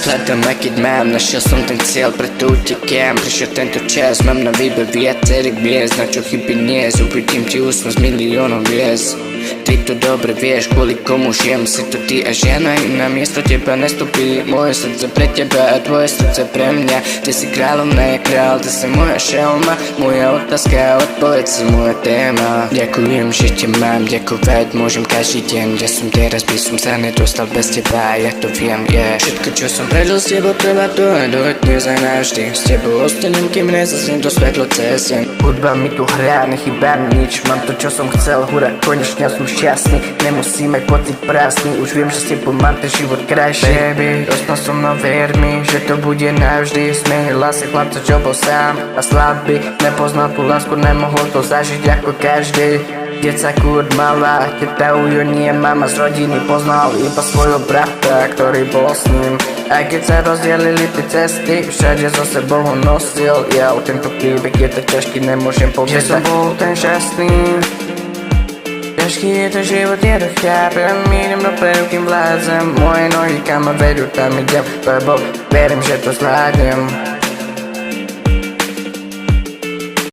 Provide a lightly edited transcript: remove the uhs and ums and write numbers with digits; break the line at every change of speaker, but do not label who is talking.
Hľadám, aj keď mám, našiel som ten cieľ, preto utekám. Prišiel tento čas, mám na výber viacerých miest, na čo chyby nie, uvidím ti úsmev z miliónov hviezd. Ty to dobre vieš, kvôli komu žijem, si to ty a žena iná. Miesto teba nestúpi, moje srdce pre teba a tvoje srdce pre mňa. Ty si kráľovná, ja král, ty si moja šelma, moja otázka, odpoveď si moja téma. Ďakujem, že ťa mám, ďakovať môžem každý deň. Kde som teraz, by som sa nedostal bez teba, ja to viem, Všetko, čo som prežil s tebou, treba to a dojť dnes aj navždy. S tebou ostanem, kým nezasnem do svetlo cez deň. Hudba mi tu hrá, nechýba mi nič, mám to, čo som chcel, hurá, konečne som šťastný, nemusím aj pocit prázdny. Už viem, že s tebou mám ten život krajšie. Baby, dostal som no ver mi, že to bude navždy. Smenila sa chlapca, čo bol sám a slabý, nepoznal tú lásku, nemohol to zažiť ako každý. Deca kurd malá, keď tá ujo nie mama z rodiny, poznal iba svojho brata, ktorý bol s ním. Aj keď sa rozdielili tie cesty, všade so sebou ho nosil. Ja o tento príbeh je to ťažký, nemôžem povedať, že som bol ten šťastný. Ťažký je to život, ja to chápem, idem dopredu, kým vládzem. Moje nohy kam ma vedú, tam idem, lebo verím, že to zvládnem.